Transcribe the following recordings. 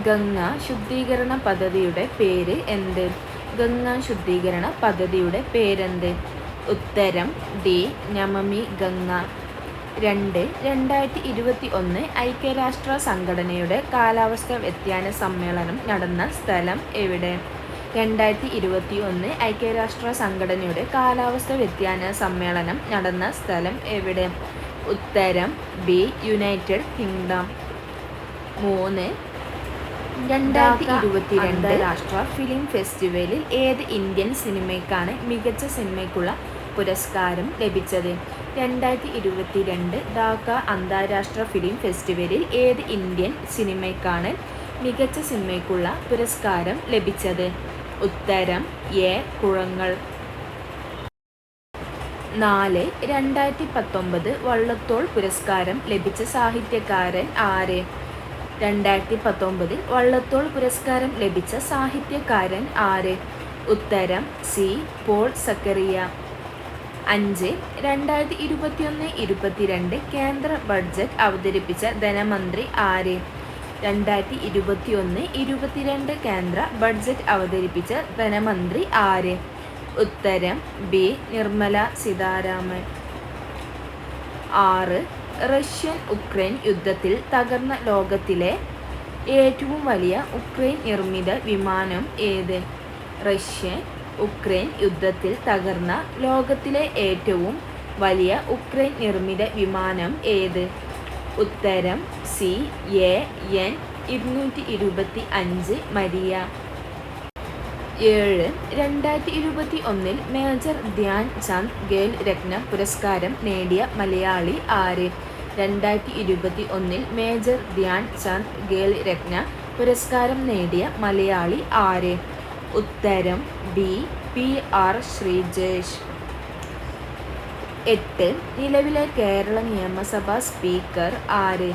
ഗംഗ ശുദ്ധീകരണ പദ്ധതിയുടെ പേര് എന്ത്? ഗംഗ ശുദ്ധീകരണ പദ്ധതിയുടെ പേരെന്ത്? ഉത്തരം ഡി. നമാമി ഗംഗ. 2021 ഐക്യരാഷ്ട്ര സംഘടനയുടെ കാലാവസ്ഥാ വ്യതിയാന സമ്മേളനം നടന്ന സ്ഥലം എവിടെ? 2021 ഐക്യരാഷ്ട്ര സംഘടനയുടെ കാലാവസ്ഥാ വ്യതിയാന സമ്മേളനം നടന്ന സ്ഥലം എവിടെ? ഉത്തരം ബി. United kingdom. 3. 2022 അന്താരാഷ്ട്ര ഫിലിം ഫെസ്റ്റിവലിൽ ഏത് ഇന്ത്യൻ സിനിമയ്ക്കാണ് മികച്ച സിനിമയ്ക്കുള്ള പുരസ്കാരം ലഭിച്ചത്? 2022 ധാക്ക അന്താരാഷ്ട്ര ഫിലിം ഫെസ്റ്റിവലിൽ ഏത് ഇന്ത്യൻ സിനിമയ്ക്കാണ് മികച്ച സിനിമയ്ക്കുള്ള പുരസ്കാരം ലഭിച്ചത്? ഉത്തരം എ. കുഴങ്ങൾ. 4. 2019 വള്ളത്തോൾ പുരസ്കാരം ലഭിച്ച സാഹിത്യകാരൻ ആര്? 2019 വള്ളത്തോൾ പുരസ്കാരം ലഭിച്ച സാഹിത്യകാരൻ ആര്? ഉത്തരം സി. പോൾ സക്കറിയ. 5. 2021-22 കേന്ദ്ര ബഡ്ജറ്റ് അവതരിപ്പിച്ച ധനമന്ത്രി ആര്? 2021-22 കേന്ദ്ര ബഡ്ജറ്റ് അവതരിപ്പിച്ച ധനമന്ത്രി ആര്? ഉത്തരം B. Nirmala Sitharaman. 6. Russian Ukraine യുദ്ധത്തിൽ തകർന്ന ലോകത്തിലെ ഏറ്റവും വലിയ ഉക്രൈൻ നിർമ്മിത വിമാനം ഏത്? റഷ്യൻ ഉക്രൈൻ യുദ്ധത്തിൽ തകർന്ന ലോകത്തിലെ ഏറ്റവും വലിയ ഉക്രൈൻ നിർമ്മിത വിമാനം ഏത്? ഉത്തരം C. AN 225 Maria. 7. 2021 Major Dhyan Chand Khel Ratna പുരസ്കാരം നേടിയ മലയാളി ആര്? 2021 മേജർ ധ്യാൻ ചന്ദ് ഖേൽ രത്ന പുരസ്കാരം നേടിയ മലയാളി ആര്? ഉത്തരം ബി. PR ശ്രീജേഷ്. 8. നിലവിലെ കേരള നിയമസഭാ സ്പീക്കർ ആര്?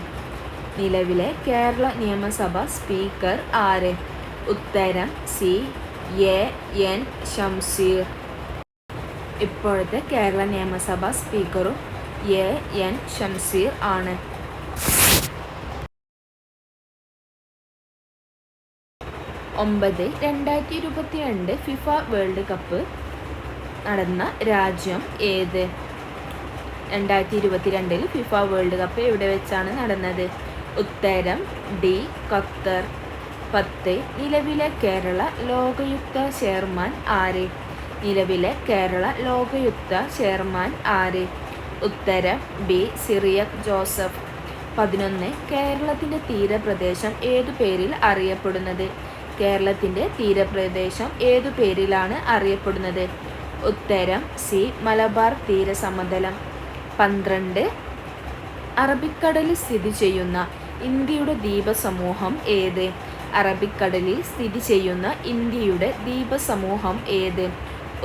നിലവിലെ കേരള നിയമസഭാ സ്പീക്കർ ആര്? ഉത്തരം സി. AN ഷംസീർ. ഇപ്പോഴത്തെ കേരള നിയമസഭാ സ്പീക്കറും AN ഷംസീർ ആണ്. 9. 2022 ഫിഫ വേൾഡ് കപ്പ് നടന്ന രാജ്യം ഏത്? 2022 ഫിഫ വേൾഡ് കപ്പ് എവിടെ വെച്ചാണ് നടന്നത്? ഉത്തരം ഡി. ഖത്തർ. 10. നിലവിലെ കേരള ലോകയുക്ത ചെയർമാൻ ആര്? നിലവിലെ കേരള ലോകയുക്ത ചെയർമാൻ ആര്? ഉത്തരം ബി. സിറിയക് ജോസഫ്. 11. കേരളത്തിൻ്റെ തീരപ്രദേശം ഏതു പേരിൽ അറിയപ്പെടുന്നത്? കേരളത്തിൻ്റെ തീരപ്രദേശം ഏതു പേരിലാണ് അറിയപ്പെടുന്നത്? ഉത്തരം സി. മലബാർ തീരസമതലം. 12. അറബിക്കടലിൽ സ്ഥിതി ചെയ്യുന്ന ഇന്ത്യയുടെ ദ്വീപസമൂഹം ഏത്? അറബിക്കടലിൽ സ്ഥിതി ചെയ്യുന്ന ഇന്ത്യയുടെ ദ്വീപസമൂഹം ഏത്?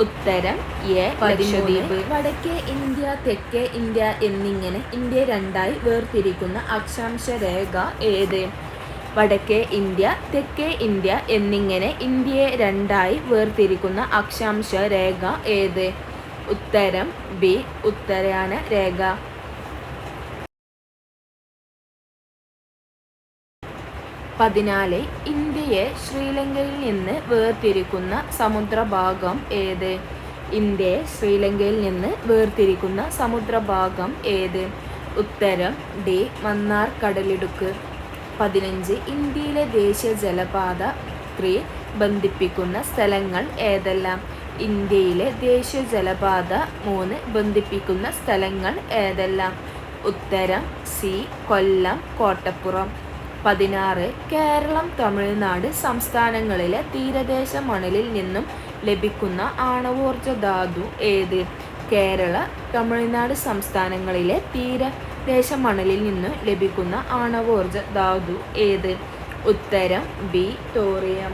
ഉത്തരം എ. ലക്ഷദ്വീപ്. വടക്കേ ഇന്ത്യ, തെക്കേ ഇന്ത്യ എന്നിങ്ങനെ ഇന്ത്യ രണ്ടായി വേർതിരിക്കുന്ന അക്ഷാംശ രേഖ ഏത്? വടക്കേ ഇന്ത്യ, തെക്കേ ഇന്ത്യ എന്നിങ്ങനെ ഇന്ത്യയെ രണ്ടായി വേർതിരിക്കുന്ന അക്ഷാംശ രേഖ ഏത്? ഉത്തരം ബി. ഉത്തരായന രേഖ. 14. ഇന്ത്യയെ ശ്രീലങ്കയിൽ നിന്ന് വേർതിരിക്കുന്ന സമുദ്രഭാഗം ഏത്? ഇന്ത്യയെ ശ്രീലങ്കയിൽ നിന്ന് വേർതിരിക്കുന്ന സമുദ്രഭാഗം ഏത്? ഉത്തരം ഡി. മന്നാർ കടലിടുക്ക്. 15. ഇന്ത്യയിലെ ദേശീയ ജലപാത 3 ബന്ധിപ്പിക്കുന്ന സ്ഥലങ്ങൾ ഏതെല്ലാം? ഇന്ത്യയിലെ ദേശീയ ജലപാത 3 ബന്ധിപ്പിക്കുന്ന സ്ഥലങ്ങൾ ഏതെല്ലാം? ഉത്തരം സി. കൊല്ലം, കോട്ടപ്പുറം. 16. കേരളം, തമിഴ്നാട് സംസ്ഥാനങ്ങളിലെ തീരദേശ മണലിൽ നിന്നും ലഭിക്കുന്ന ആണവോർജ ധാതു ഏത്? കേരള, തമിഴ്നാട് സംസ്ഥാനങ്ങളിലെ തീരദേശ മണലിൽ നിന്നും ലഭിക്കുന്ന ആണവോർജ ധാതു ഏത്? ഉത്തരം ബി. തോറിയം.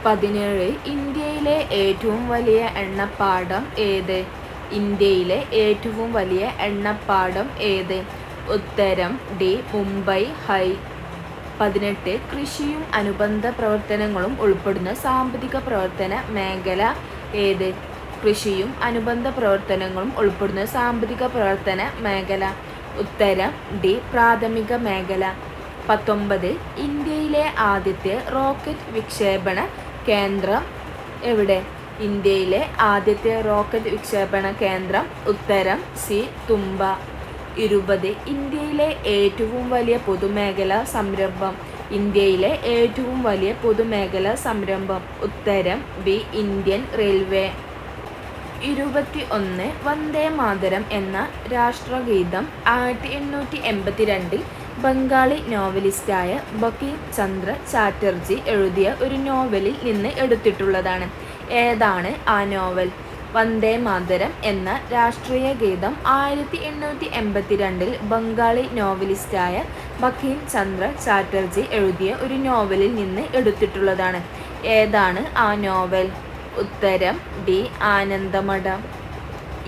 17. ഇന്ത്യയിലെ ഏറ്റവും വലിയ എണ്ണപ്പാടം ഏത്? ഇന്ത്യയിലെ ഏറ്റവും വലിയ എണ്ണപ്പാടം ഏത്? ഉത്തരം ഡി. മുംബൈ ഹൈ. 18. കൃഷിയും അനുബന്ധ പ്രവർത്തനങ്ങളും ഉൾപ്പെടുന്ന സാമ്പത്തിക പ്രവർത്തന മേഖല ഏത്? കൃഷിയും അനുബന്ധ പ്രവർത്തനങ്ങളും ഉൾപ്പെടുന്ന സാമ്പത്തിക പ്രവർത്തന മേഖല. ഉത്തരം ഡി. പ്രാഥമിക മേഖല. 19. ഇന്ത്യയിലെ ആദ്യത്തെ റോക്കറ്റ് വിക്ഷേപണ കേന്ദ്രം എവിടെ? ഇന്ത്യയിലെ ആദ്യത്തെ റോക്കറ്റ് വിക്ഷേപണ കേന്ദ്രം ഉത്തരം സി. തുമ്പ. 20. ഇന്ത്യയിലെ ഏറ്റവും വലിയ പൊതുമേഖലാ സംരംഭം. ഇന്ത്യയിലെ ഏറ്റവും വലിയ പൊതുമേഖലാ സംരംഭം ഉത്തരം B. Indian railway. 21. Vande Mataram എന്ന രാഷ്ട്രഗീതം 1882 ബംഗാളി നോവലിസ്റ്റായ ബങ്കിം ചന്ദ്ര ചാറ്റർജി എഴുതിയ ഒരു നോവലിൽ നിന്ന് എടുത്തിട്ടുള്ളതാണ്. ഏതാണ് ആ നോവൽ? വന്ദേ മാതരം എന്ന രാഷ്ട്രീയ ഗീതം 1882 ബംഗാളി നോവലിസ്റ്റായ ബങ്കിം ചന്ദ്ര ചാറ്റർജി എഴുതിയ ഒരു നോവലിൽ നിന്ന് എടുത്തിട്ടുള്ളതാണ്. ഏതാണ് ആ നോവൽ? ഉത്തരം ഡി. ആനന്ദമഠം.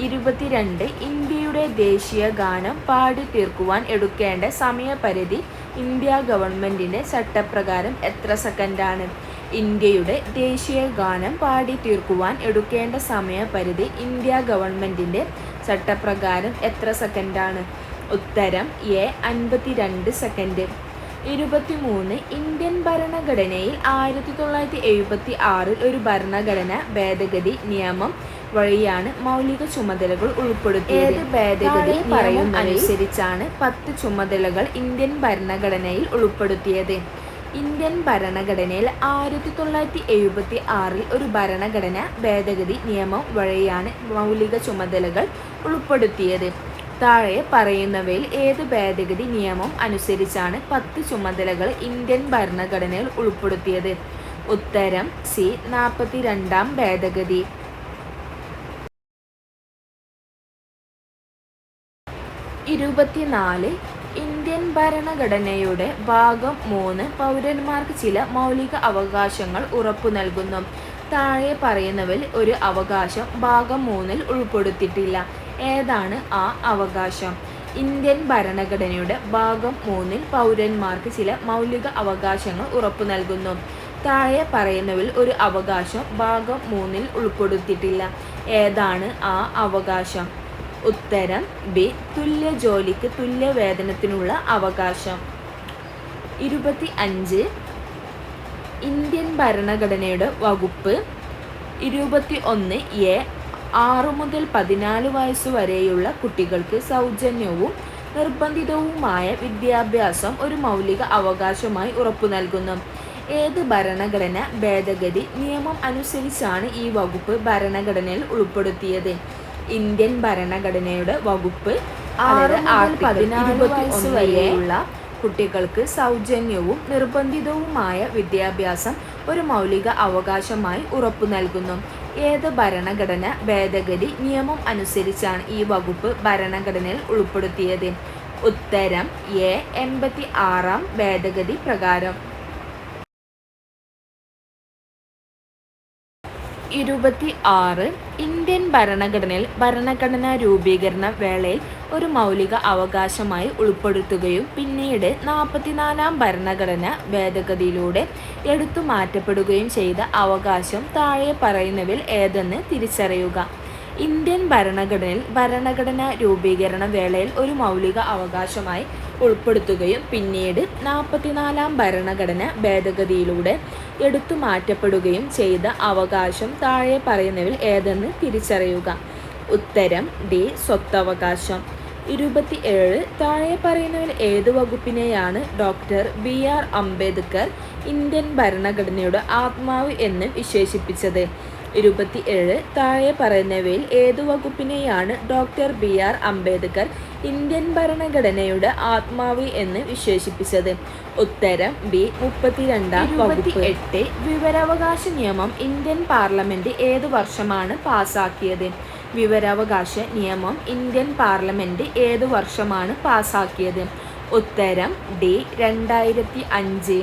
22. ഇന്ത്യയുടെ ദേശീയ ഗാനം പാടി തീർക്കുവാൻ എടുക്കേണ്ട സമയപരിധി ഇന്ത്യ ഗവൺമെൻറ്റിൻ്റെ ചട്ടപ്രകാരം എത്ര സെക്കൻഡാണ്? ഇന്ത്യയുടെ ദേശീയ ഗാനം പാടി തീർക്കുവാൻ എടുക്കേണ്ട സമയപരിധി ഇന്ത്യ ഗവൺമെൻറ്റിൻ്റെ ചട്ടപ്രകാരം എത്ര സെക്കൻഡാണ്? ഉത്തരം എ. 52 സെക്കൻഡ്. 23. ഇന്ത്യൻ ഭരണഘടനയിൽ 1976 ഒരു ഭരണഘടന ഭേദഗതി നിയമം വഴിയാണ് മൗലിക ചുമതലകൾ ഉൾപ്പെടുത്തിയത്. ഏത് ഭേദഗതി അനുസരിച്ചാണ് 10 ചുമതലകൾ ഇന്ത്യൻ ഭരണഘടനയിൽ ഉൾപ്പെടുത്തിയത്? ഇന്ത്യൻ ഭരണഘടനയിൽ 1976 ഒരു ഭരണഘടന ഭേദഗതി നിയമം വഴിയാണ് മൗലിക ചുമതലകൾ ഉൾപ്പെടുത്തിയത്. താഴെ പറയുന്നവയിൽ ഏത് ഭേദഗതി നിയമം അനുസരിച്ചാണ് 10 ചുമതലകൾ ഇന്ത്യൻ ഭരണഘടനയിൽ ഉൾപ്പെടുത്തിയത്? ഉത്തരം സി. 42-ാം ഭേദഗതി. 24. ഇന്ത്യൻ ഭരണഘടനയുടെ ഭാഗം 3 പൗരന്മാർക്ക് ചില മൗലിക അവകാശങ്ങൾ ഉറപ്പു നൽകുന്നു. താഴെ പറയുന്നവയിൽ ഒരു അവകാശം ഭാഗം 3-ൽ ഉൾപ്പെടുത്തിയിട്ടില്ല. ഏതാണ് ആ അവകാശം? ഇന്ത്യൻ ഭരണഘടനയുടെ ഭാഗം 3-ൽ പൗരന്മാർക്ക് ചില മൗലിക അവകാശങ്ങൾ ഉറപ്പു നൽകുന്നു. താഴെ പറയുന്നവയിൽ ഒരു അവകാശം ഭാഗം 3-ൽ ഉൾപ്പെടുത്തിയിട്ടില്ല. ഏതാണ് ആ അവകാശം? ഉത്തരം ബി. തുല്യ ജോലിക്ക് തുല്യ വേതനത്തിനുള്ള അവകാശം. 25. ഇന്ത്യൻ ഭരണഘടനയുടെ വകുപ്പ് 21A 6 മുതൽ 14 വയസ്സുവരെയുള്ള കുട്ടികൾക്ക് സൗജന്യവും നിർബന്ധിതവുമായ വിദ്യാഭ്യാസം ഒരു മൗലിക അവകാശമായി ഉറപ്പു നൽകുന്നു. ഏത് ഭരണഘടന ഭേദഗതി നിയമം അനുസരിച്ചാണ് ഈ വകുപ്പ് ഭരണഘടനയിൽ ഉൾപ്പെടുത്തിയത്? ഇന്ത്യൻ ഭരണഘടനയുടെ വകുപ്പ് 6 മുതൽ 14 വയസ്സുവരെയുള്ള കുട്ടികൾക്ക് സൗജന്യവും നിർബന്ധിതവുമായ വിദ്യാഭ്യാസം ഒരു മൗലിക അവകാശമായി ഉറപ്പു നൽകുന്നു. ഏത് ഭരണഘടന ഭേദഗതി നിയമം അനുസരിച്ചാണ് ഈ വകുപ്പ് ഭരണഘടനയിൽ ഉൾപ്പെടുത്തിയത്? ഉത്തരം എ. 86-ാം ഭേദഗതി പ്രകാരം. 26. ഇന്ത്യൻ ഭരണഘടനയിൽ ഭരണഘടനാ രൂപീകരണ വേളയിൽ ഒരു മൗലിക അവകാശമായി ഉൾപ്പെടുത്തുകയും പിന്നീട് 44-ാം ഭരണഘടനാ ഭേദഗതിയിലൂടെ എടുത്തു മാറ്റപ്പെടുകയും ചെയ്ത അവകാശം താഴെ പറയുന്നവയിൽ ഏതെന്ന് തിരിച്ചറിയുക. ഇന്ത്യൻ ഭരണഘടനയിൽ ഭരണഘടനാ രൂപീകരണ വേളയിൽ ഒരു മൗലിക അവകാശമായി ഉൾപ്പെടുത്തുകയും പിന്നീട് 44-ാം ഭരണഘടന ഭേദഗതിയിലൂടെ എടുത്തു മാറ്റപ്പെടുകയും ചെയ്ത അവകാശം താഴെ പറയുന്നവയിൽ ഏതെന്ന് തിരിച്ചറിയുക. ഉത്തരം ഡി. സ്വത്തവകാശം. 27. താഴെ പറയുന്നവയിൽ ഏത് വകുപ്പിനെയാണ് ഡോക്ടർ ബി.ആർ. അംബേദ്കർ ഇന്ത്യൻ ഭരണഘടനയുടെ ആത്മാവ് എന്ന് വിശേഷിപ്പിച്ചത്? 27. താഴെ പറയുന്നവയിൽ ഏതു വകുപ്പിനെയാണ് ഡോക്ടർ ബി.ആർ. അംബേദ്കർ ഇന്ത്യൻ ഭരണഘടനയുടെ ആത്മാവ് എന്ന് വിശേഷിപ്പിച്ചത്? ഉത്തരം ബി. 32-ാം വകുപ്പ്. 28. വിവരാവകാശ നിയമം ഇന്ത്യൻ പാർലമെന്റ് ഏതു വർഷമാണ് പാസാക്കിയത്? വിവരാവകാശ നിയമം ഇന്ത്യൻ പാർലമെന്റ് ഏതു വർഷമാണ് പാസാക്കിയത്? ഉത്തരം ഡി. 2005.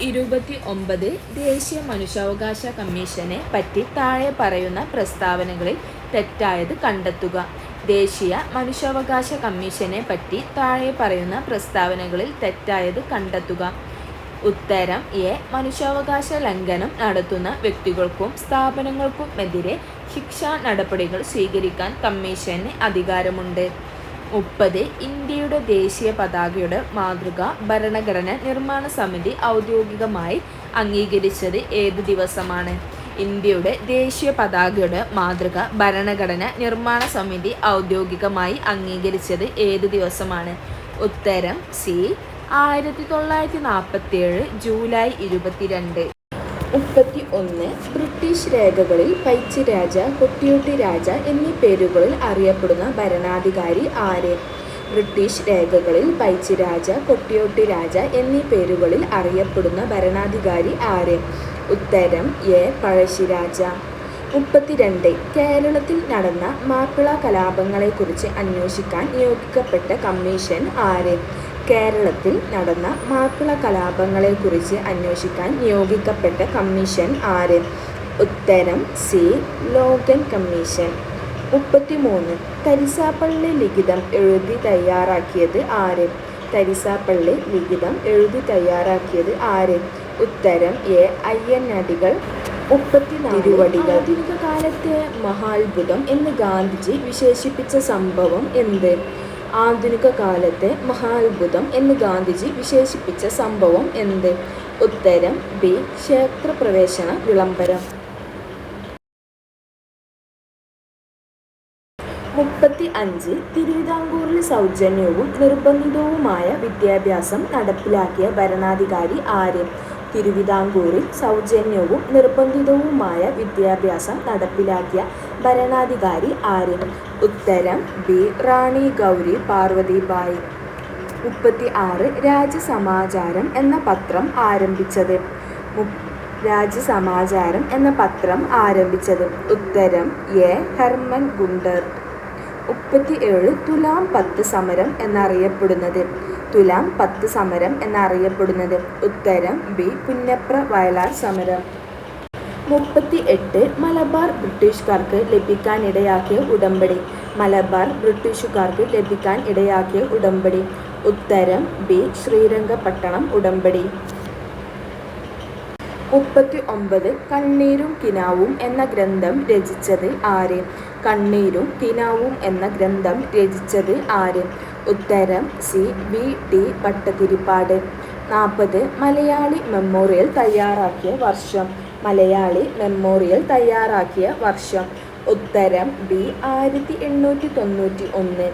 29. ദേശീയ മനുഷ്യാവകാശ കമ്മീഷനെ പറ്റി താഴെ പറയുന്ന പ്രസ്താവനകളിൽ തെറ്റായത് കണ്ടെത്തുക. ദേശീയ മനുഷ്യാവകാശ കമ്മീഷനെ പറ്റി താഴെ പറയുന്ന പ്രസ്താവനകളിൽ തെറ്റായത് കണ്ടെത്തുക. ഉത്തരം എ. മനുഷ്യാവകാശ ലംഘനം നടത്തുന്ന വ്യക്തികൾക്കും സ്ഥാപനങ്ങൾക്കുമെതിരെ ശിക്ഷാ നടപടികൾ സ്വീകരിക്കാൻ കമ്മീഷന് അധികാരമുണ്ട്. 30. ഇന്ത്യയുടെ ദേശീയ പതാകയുടെ മാതൃക ഭരണഘടന നിർമ്മാണ സമിതി ഔദ്യോഗികമായി അംഗീകരിച്ചത് ഏത് ദിവസമാണ്? ഇന്ത്യയുടെ ദേശീയ പതാകയുടെ മാതൃക ഭരണഘടന നിർമ്മാണ സമിതി ഔദ്യോഗികമായി അംഗീകരിച്ചത് ഏത് ദിവസമാണ്? ഉത്തരം സി. 1947 ജൂലൈ 22. 31. ബ്രിട്ടീഷ് രേഖകളിൽ പൈച്ചി രാജ, കൊട്ടിയൂട്ടി രാജ എന്നീ പേരുകളിൽ അറിയപ്പെടുന്ന ഭരണാധികാരി ആര്? ബ്രിട്ടീഷ് രേഖകളിൽ പൈച്ചി രാജ, കൊട്ടിയൂട്ടി രാജ എന്നീ പേരുകളിൽ അറിയപ്പെടുന്ന ഭരണാധികാരി ആര്? ഉത്തരം എ. പഴശ്ശിരാജ. 32. കേരളത്തിൽ നടന്ന മാപ്പിള കലാപങ്ങളെക്കുറിച്ച് അന്വേഷിക്കാൻ നിയോഗിക്കപ്പെട്ട കമ്മീഷൻ ആര്? കേരളത്തിൽ നടന്ന മാപ്പിള കലാപങ്ങളെക്കുറിച്ച് അന്വേഷിക്കാൻ നിയോഗിക്കപ്പെട്ട കമ്മീഷൻ ആര്? ഉത്തരം സി. Logan commission. 33. തരിസാപ്പള്ളി ലിഖിതം എഴുതി തയ്യാറാക്കിയത് ആര്? തരിസാപ്പള്ളി ലിഖിതം എഴുതി തയ്യാറാക്കിയത് ആര്? ഉത്തരം എ. അയ്യനാടികൾ. 34. തിരുവടികൾ. ആധുനിക കാലത്തെ മഹാത്ഭുതം എന്ന് ഗാന്ധിജി വിശേഷിപ്പിച്ച സംഭവം എന്ത്? ആധുനിക കാലത്തെ മഹാത്ഭുതം എന്ന് ഗാന്ധിജി വിശേഷിപ്പിച്ച സംഭവം എന്ത്? ഉത്തരം ബി. ക്ഷേത്രപ്രവേശന വിളംബരം. 35. തിരുവിതാംകൂറിൽ സൗജന്യവും നിർബന്ധിതവുമായ വിദ്യാഭ്യാസം നടപ്പിലാക്കിയ ഭരണാധികാരി ആര്? തിരുവിതാംകൂറിൽ സൗജന്യവും നിർബന്ധിതവുമായ വിദ്യാഭ്യാസം നടപ്പിലാക്കിയ ഭരണാധികാരി ആര്? ഉത്തരം ബി. റാണി ഗൗരി പാർവതിബായി. 36. രാജസമാചാരം എന്ന പത്രം ആരംഭിച്ചത്? രാജസമാചാരം എന്ന പത്രം ആരംഭിച്ചത്? ഉത്തരം എ. Hermann Gunder. 37. തുലാം 10 സമരം എന്നറിയപ്പെടുന്നത്? തുലാം 10 സമരം എന്നറിയപ്പെടുന്നത്? ഉത്തരം ബി. പുന്നപ്ര വയലാർ സമരം. 38. മലബാർ ബ്രിട്ടീഷുകാർക്ക് ലഭിക്കാൻ ഇടയാക്കിയ ഉടമ്പടി? മലബാർ ബ്രിട്ടീഷുകാർക്ക് ലഭിക്കാൻ ഇടയാക്കിയ ഉടമ്പടി? ഉത്തരം ബി. ശ്രീരംഗപട്ടണം ഉടമ്പടി. 39. കണ്ണീരും കിനാവും എന്ന ഗ്രന്ഥം രചിച്ചത് ആര്? കണ്ണീരും കിനാവും എന്ന ഗ്രന്ഥം രചിച്ചത് ആര്? ഉത്തരം C. V. T. Bhattathiripad. 40. Malayali Memorial തയ്യാറാക്കിയ വർഷം? മലയാളി മെമ്മോറിയൽ തയ്യാറാക്കിയ വർഷം? ഉത്തരം ബി. 1891.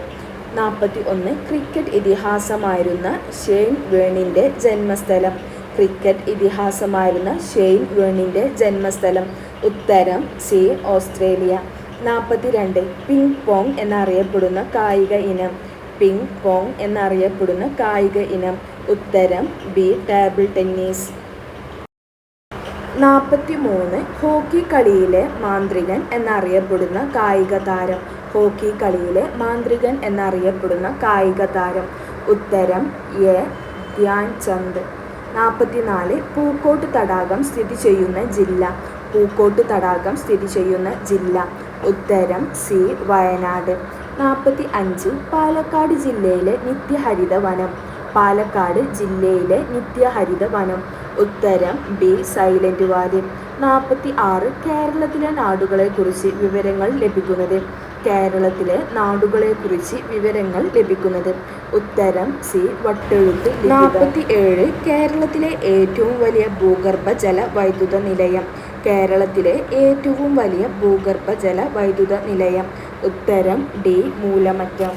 41. ക്രിക്കറ്റ് ഇതിഹാസമായിരുന്ന ഷെയ്ൻ വേണിൻ്റെ ജന്മസ്ഥലം? ക്രിക്കറ്റ് ഇതിഹാസമായിരുന്ന ഷെയ്ൻ വേണിൻ്റെ ജന്മസ്ഥലം? ഉത്തരം സി. ഓസ്ട്രേലിയ. 42. പിങ് പോങ് എന്നറിയപ്പെടുന്ന കായിക ഇനം? പിങ് പോങ് എന്നറിയപ്പെടുന്ന കായിക ഇനം? ഉത്തരം ബി. Table tennis. 43. ഹോക്കി കളിയിലെ മാന്ത്രികൻ എന്നറിയപ്പെടുന്ന കായിക താരം? ഹോക്കി കളിയിലെ മാന്ത്രികൻ എന്നറിയപ്പെടുന്ന കായിക താരം? ഉത്തരം എ. ധ്യാൻ ചന്ദ്. 44. പൂക്കോട്ട് തടാകം സ്ഥിതി ചെയ്യുന്ന ജില്ല? പൂക്കോട്ട് തടാകം സ്ഥിതി ചെയ്യുന്ന ജില്ല? ഉത്തരം സി. വയനാട്. 45. പാലക്കാട് ജില്ലയിലെ നിത്യഹരിത വനം? പാലക്കാട് ജില്ലയിലെ നിത്യഹരിത വനം? ഉത്തരം ബി. Silent Valley. 46. കേരളത്തിലെ നാടുകളെക്കുറിച്ച് വിവരങ്ങൾ ലഭിക്കുന്നത്? കേരളത്തിലെ നാടുകളെക്കുറിച്ച് വിവരങ്ങൾ ലഭിക്കുന്നത്? ഉത്തരം സി. വട്ടെഴുത്ത്. 47. കേരളത്തിലെ ഏറ്റവും വലിയ ഭൂഗർഭ ജല വൈദ്യുത നിലയം? കേരളത്തിലെ ഏറ്റവും വലിയ ഭൂഗർഭ ജല വൈദ്യുത നിലയം? ഉത്തരം ഡി. മൂലമറ്റം.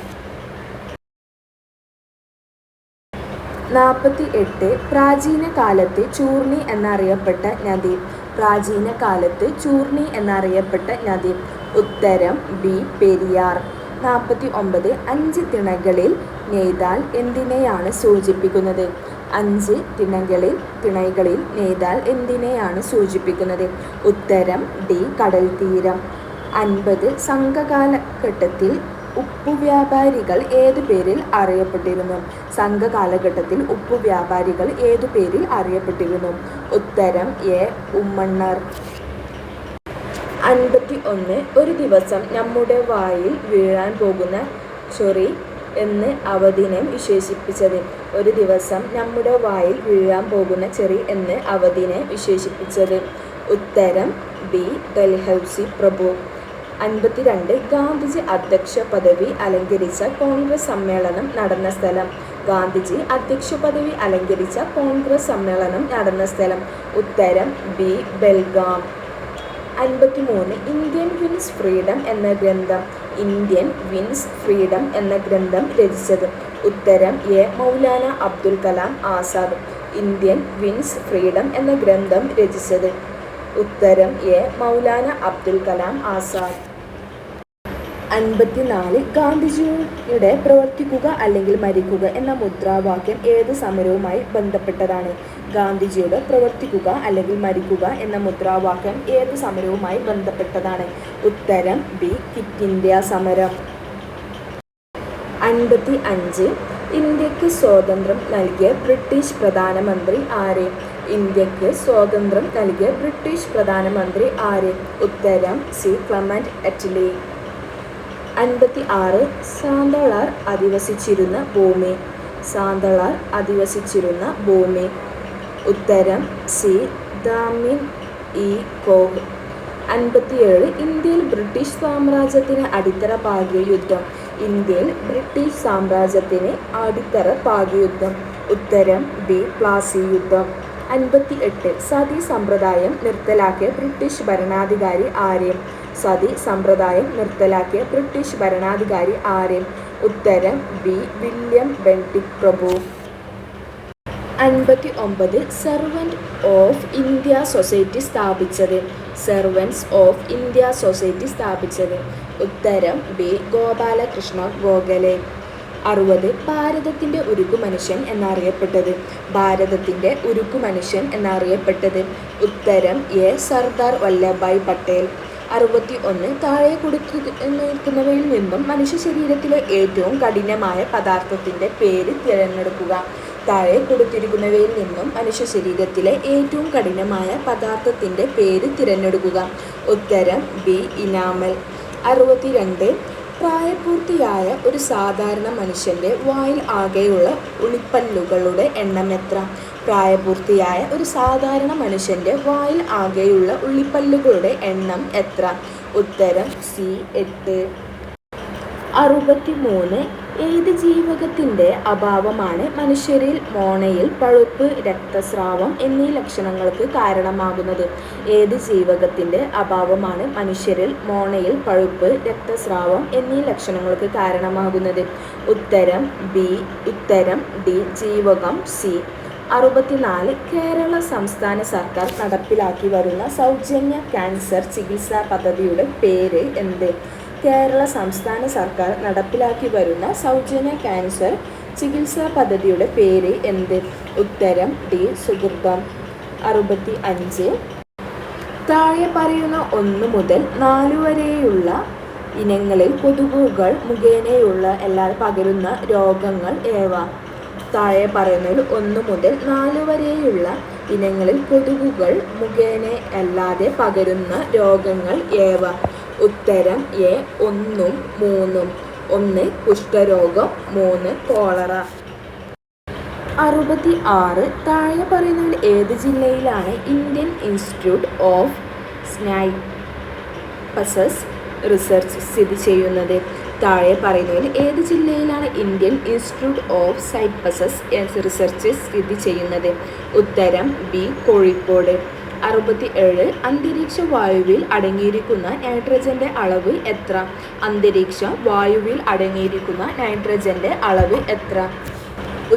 48. പ്രാചീന കാലത്ത് ചൂർണി എന്നറിയപ്പെട്ട നദി? പ്രാചീന കാലത്ത് ചൂർണി എന്നറിയപ്പെട്ട നദി? ഉത്തരം ബി. പെരിയാർ. 49. 5 തിണകളിൽ നെയ്താൽ എന്തിനെയാണ് സൂചിപ്പിക്കുന്നത്? 5 തിണകളിൽ നെയ്താൽ എന്തിനെയാണ് സൂചിപ്പിക്കുന്നത്? ഉത്തരം ഡി. കടൽ തീരം. 50. സംഘകാലഘട്ടത്തിൽ ഉപ്പുവ്യാപാരികൾ ഏതു പേരിൽ അറിയപ്പെട്ടിരുന്നു? സംഘകാലഘട്ടത്തിൽ ഉപ്പുവ്യാപാരികൾ ഏതു പേരിൽ അറിയപ്പെട്ടിരുന്നു? ഉത്തരം എ. ഉമ്മണ്ണർ. 51. ഒരു ദിവസം നമ്മുടെ വായിൽ വീഴാൻ പോകുന്ന ചൊറി എന്ന് അവധിനെ വിശേഷിപ്പിച്ചത്? ഒരു ദിവസം നമ്മുടെ വായിൽ വീഴാൻ പോകുന്ന ചെറി എന്ന് അവധിനെ വിശേഷിപ്പിച്ചത്? ഉത്തരം ബി. ഡൽഹൗസി പ്രഭു. 52 ഗാന്ധിജി അധ്യക്ഷ പദവി അലങ്കരിച്ച കോൺഗ്രസ് സമ്മേളനം നടന്ന സ്ഥലം. ഗാന്ധിജി അധ്യക്ഷ പദവി അലങ്കരിച്ച കോൺഗ്രസ് സമ്മേളനം നടന്ന സ്ഥലം. ഉത്തരം B Belgaum. 53 Indian wins freedom എന്ന ഗ്രന്ഥം. ഇന്ത്യൻ വിൻസ് ഫ്രീഡം എന്ന ഗ്രന്ഥം രചിച്ചത്. ഉത്തരം A Maulana Abdul Kalam Azad. Indian wins freedom എന്ന ഗ്രന്ഥം രചിച്ചത്. ഉത്തരം എ മൗലാന അബ്ദുൽ കലാം ആസാദ്. 54 ഗാന്ധിജിയുടെ പ്രവർത്തിക്കുക അല്ലെങ്കിൽ മരിക്കുക എന്ന മുദ്രാവാക്യം ഏത് സമരവുമായി ബന്ധപ്പെട്ടതാണ്? ഗാന്ധിജിയുടെ പ്രവർത്തിക്കുക അല്ലെങ്കിൽ മരിക്കുക എന്ന മുദ്രാവാക്യം ഏത് സമരവുമായി ബന്ധപ്പെട്ടതാണ്? ഉത്തരം ബി ക്വിറ്റ് ഇന്ത്യ സമരം. 55 ഇന്ത്യക്ക് സ്വാതന്ത്ര്യം നൽകിയ ബ്രിട്ടീഷ് പ്രധാനമന്ത്രി ആര്? ഇന്ത്യക്ക് സ്വാതന്ത്ര്യം നൽകിയ ബ്രിട്ടീഷ് പ്രധാനമന്ത്രി ആര്? ഉത്തരം സി ക്ലെമന്റ് അറ്റ്ലി. 56 സാന്തളാർ അധിവസിച്ചിരുന്ന ഭൂമി. സാന്തളാർ അധിവസിച്ചിരുന്ന ഭൂമി. ഉത്തരം സി ദാമിൻ ഇ കോഗ്. 57 ഇന്ത്യയിൽ ബ്രിട്ടീഷ് സാമ്രാജ്യത്തിന് അടിത്തറ പാകിയ യുദ്ധം. ഇന്ത്യയിൽ ബ്രിട്ടീഷ് സാമ്രാജ്യത്തിന് അടിത്തറ പാകിയ യുദ്ധം. ഉത്തരം ബി പ്ലാസി യുദ്ധം. 58 സതി സമ്പ്രദായം നിർത്തലാക്കിയ ബ്രിട്ടീഷ് ഭരണാധികാരി ആര്? സതി സമ്പ്രദായം നിർത്തലാക്കിയ ബ്രിട്ടീഷ് ഭരണാധികാരി ആര്? ഉത്തരം B William Bentinck Prabhu. 59 servant of India society സ്ഥാപിച്ചത്. സെർവൻസ് ഓഫ് ഇന്ത്യ സൊസൈറ്റി സ്ഥാപിച്ചത്. ഉത്തരം ബി ഗോപാലകൃഷ്ണ ഗോഖലെ. 60 ഭാരതത്തിൻ്റെ ഉരുക്കു മനുഷ്യൻ എന്നറിയപ്പെട്ടത്. ഭാരതത്തിൻ്റെ ഉരുക്കു മനുഷ്യൻ എന്നറിയപ്പെട്ടത്. ഉത്തരം എ സർദാർ വല്ലഭായ് പട്ടേൽ. 61 താഴെ കൊടുത്തിരിക്കുന്നവയിൽ നിന്നും മനുഷ്യ ശരീരത്തിലെ ഏറ്റവും കഠിനമായ പദാർത്ഥത്തിൻ്റെ പേര് തിരഞ്ഞെടുക്കുക. താഴെ കൊടുത്തിരിക്കുന്നവയിൽ നിന്നും മനുഷ്യ ശരീരത്തിലെ ഏറ്റവും കഠിനമായ പദാർത്ഥത്തിൻ്റെ പേര് തിരഞ്ഞെടുക്കുക. ഉത്തരം ബി ഇനാമൽ. 62 പ്രായപൂർത്തിയായ ഒരു സാധാരണ മനുഷ്യൻ്റെ വായിൽ ആകെയുള്ള ഉളിപ്പല്ലുകളുടെ എണ്ണം എത്ര? പ്രായപൂർത്തിയായ ഒരു സാധാരണ മനുഷ്യൻ്റെ വായിൽ ആകെയുള്ള ഉള്ളിപ്പല്ലുകളുടെ എണ്ണം എത്ര? ഉത്തരം സി 8. 63 ഏത് ജീവകത്തിൻ്റെ അഭാവമാണ് മനുഷ്യരിൽ മോണയിൽ പഴുപ്പ്, രക്തസ്രാവം എന്നീ ലക്ഷണങ്ങൾക്ക് കാരണമാകുന്നത്? ഏത് ജീവകത്തിൻ്റെ അഭാവമാണ് മനുഷ്യരിൽ മോണയിൽ പഴുപ്പ്, രക്തസ്രാവം എന്നീ ലക്ഷണങ്ങൾക്ക് കാരണമാകുന്നത്? ഉത്തരം ബി. ഉത്തരം ഡി ജീവകം സി. 64 കേരള സംസ്ഥാന സർക്കാർ നടപ്പിലാക്കി വരുന്ന സൗജന്യ ക്യാൻസർ ചികിത്സാ പദ്ധതിയുടെ പേര് എന്ത്? കേരള സംസ്ഥാന സർക്കാർ നടപ്പിലാക്കി വരുന്ന സൗജന്യ ക്യാൻസർ ചികിത്സാ പദ്ധതിയുടെ പേര് എന്ത്? ഉത്തരം ഡി സുഹൃതം. 65 താഴെ പറയുന്ന 1 മുതൽ 4 വരെയുള്ള ഇനങ്ങളിൽ കൊതുകുകൾ മുഖേനയുള്ള പകരുന്ന രോഗങ്ങൾ ഏവ? താഴെ പറയുന്നതിൽ 1 മുതൽ 4 വരെയുള്ള ഇനങ്ങളിൽ കൊതുകുകൾ മുഖേന അല്ലാതെ പകരുന്ന രോഗങ്ങൾ ഏവ? ഉത്തരം എ 1ഉം 3ഉം. 1 കുഷ്ഠരോഗം, 3 കോളറ. 66 താഴെ പറയുന്നതിൽ ഏത് ജില്ലയിലാണ് ഇന്ത്യൻ ഇൻസ്റ്റിറ്റ്യൂട്ട് ഓഫ് സ്നൈപ്പസസ് റിസർച്ച് സ്ഥിതി ചെയ്യുന്നത്? താഴെ പറയുന്നതിൽ ഏത് ജില്ലയിലാണ് ഇന്ത്യൻ ഇൻസ്റ്റിറ്റ്യൂട്ട് ഓഫ് സൈപ്പസസ് റിസർച്ച് സ്ഥിതി ചെയ്യുന്നത്? ഉത്തരം ബി കോഴിക്കോട്. 67 അന്തരീക്ഷ വായുവിൽ അടങ്ങിയിരിക്കുന്ന നൈട്രജന്റെ അളവ് എത്ര? അന്തരീക്ഷ വായുവിൽ അടങ്ങിയിരിക്കുന്ന നൈട്രജന്റെ അളവ് എത്ര?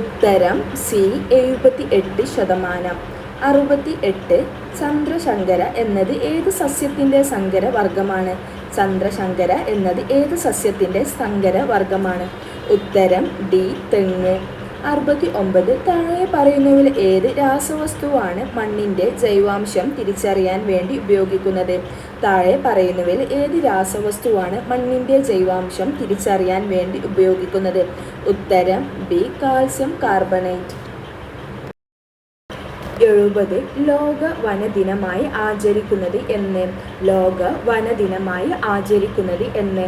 ഉത്തരം സി 78%. 68 ചന്ദ്രശങ്കര എന്നത് ഏത് സസ്യത്തിൻ്റെ സങ്കര വർഗമാണ്? ചന്ദ്രശങ്കര എന്നത് ഏത് സസ്യത്തിൻ്റെ സങ്കര വർഗമാണ്? ഉത്തരം ഡി തെങ്ങ്. 69 താഴെ പറയുന്നവയിൽ ഏത് രാസവസ്തുവാണ് മണ്ണിൻ്റെ ജൈവാംശം തിരിച്ചറിയാൻ വേണ്ടി ഉപയോഗിക്കുന്നത്? താഴെ പറയുന്നവയിൽ ഏത് രാസവസ്തുവാണ് മണ്ണിൻ്റെ ജൈവാംശം തിരിച്ചറിയാൻ വേണ്ടി ഉപയോഗിക്കുന്നത്? ഉത്തരം ബി കാൽസ്യം കാർബണേറ്റ്. 70 ലോക വനദിനമായി ആചരിക്കുന്നത് എന്ന്? ലോക വനദിനമായി ആചരിക്കുന്നത് എന്ന്?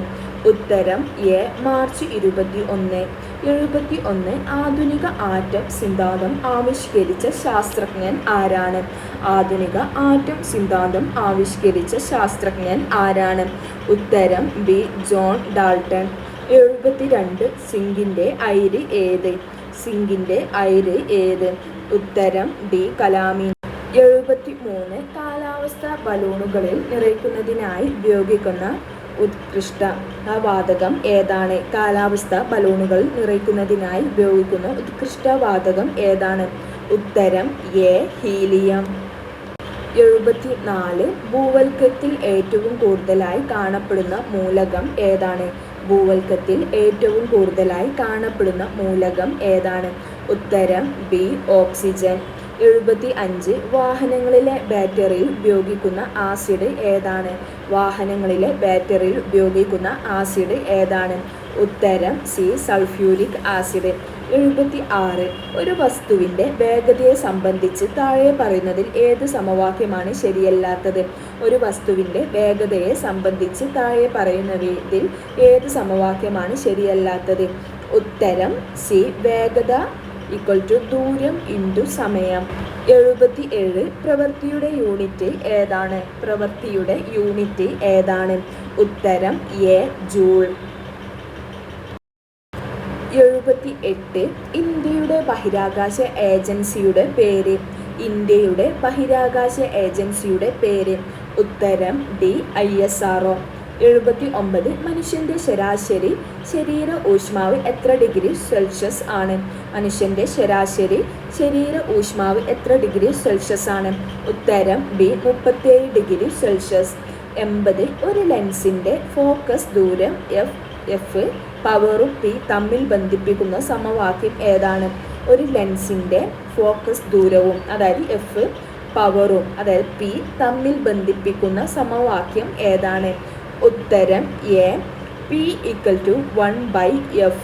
ഉത്തരം എ മാർച്ച് 21. 71 ആധുനിക ആറ്റം സിദ്ധാന്തം ആവിഷ്കരിച്ച ശാസ്ത്രജ്ഞൻ ആരാണ്? ആധുനിക ആറ്റം സിദ്ധാന്തം ആവിഷ്കരിച്ച ശാസ്ത്രജ്ഞൻ ആരാണ്? ഉത്തരം ബി. John Dalton. 72 സിങ്കിന്റെ അയിര് ഏത്? സിങ്കിന്റെ അയിര് ഏത്? ഉത്തരം ഡി. കലാമിൻ. 73 കാലാവസ്ഥാ ബലൂണുകളിൽ നിറയ്ക്കുന്നതിനായി ഉപയോഗിക്കുന്ന ഉത്കൃഷ്ട വാതകം ഏതാണ്? കാലാവസ്ഥാ ബലൂണുകൾ നിറയ്ക്കുന്നതിനായി ഉപയോഗിക്കുന്ന ഉത്കൃഷ്ട വാതകം ഏതാണ്? ഉത്തരം എ. ഹീലിയം. 74 ഭൂവൽക്കത്തിൽ ഏറ്റവും കൂടുതലായി കാണപ്പെടുന്ന മൂലകം ഏതാണ്? ഭൂവൽക്കത്തിൽ ഏറ്റവും കൂടുതലായി കാണപ്പെടുന്ന മൂലകം ഏതാണ്? ഉത്തരം ബി. ഓക്സിജൻ. 75 വാഹനങ്ങളിലെ ബാറ്ററിയിൽ ഉപയോഗിക്കുന്ന ആസിഡ് ഏതാണ്? വാഹനങ്ങളിലെ ബാറ്ററിയിൽ ഉപയോഗിക്കുന്ന ആസിഡ് ഏതാണ്? ഉത്തരം സി. Sulphuric acid. 76 ഒരു വസ്തുവിൻ്റെ വേഗതയെ സംബന്ധിച്ച് താഴെ പറയുന്നതിൽ ഏത് സമവാക്യമാണ് ശരിയല്ലാത്തത്? ഒരു വസ്തുവിൻ്റെ വേഗതയെ സംബന്ധിച്ച് താഴെ പറയുന്നതിൽ ഏത് സമവാക്യമാണ് ശരിയല്ലാത്തത്? ഉത്തരം സി. വേഗത ദൂരം ഇൻറ്റു സമയം. 77 പ്രവൃത്തിയുടെ യൂണിറ്റ് ഏതാണ്? പ്രവൃത്തിയുടെ യൂണിറ്റ് ഏതാണ്? ഉത്തരം എ. ജൂൾ. 78 ഇന്ത്യയുടെ ബഹിരാകാശ ഏജൻസിയുടെ പേര്? ഇന്ത്യയുടെ ബഹിരാകാശ ഏജൻസിയുടെ പേര്? ഉത്തരം ഡി. ISRO. 79 മനുഷ്യൻ്റെ ശരാശരി ശരീര ഊഷ്മാവ് എത്ര ഡിഗ്രി സെൽഷ്യസ് ആണ്? മനുഷ്യൻ്റെ ശരാശരി ശരീര ഊഷ്മാവ് എത്ര ഡിഗ്രി സെൽഷ്യസ് ആണ്? ഉത്തരം ബി. 37 degree Celsius. 80 ഒരു ലെൻസിൻ്റെ ഫോക്കസ് ദൂരം എഫ് പവറും പി തമ്മിൽ ബന്ധിപ്പിക്കുന്ന സമവാക്യം ഏതാണ്? ഒരു ലെൻസിൻ്റെ ഫോക്കസ് ദൂരവും അതായത് എഫ് പവറും അതായത് പി തമ്മിൽ ബന്ധിപ്പിക്കുന്ന സമവാക്യം ഏതാണ്? ഉത്തരം എ. P = 1/f.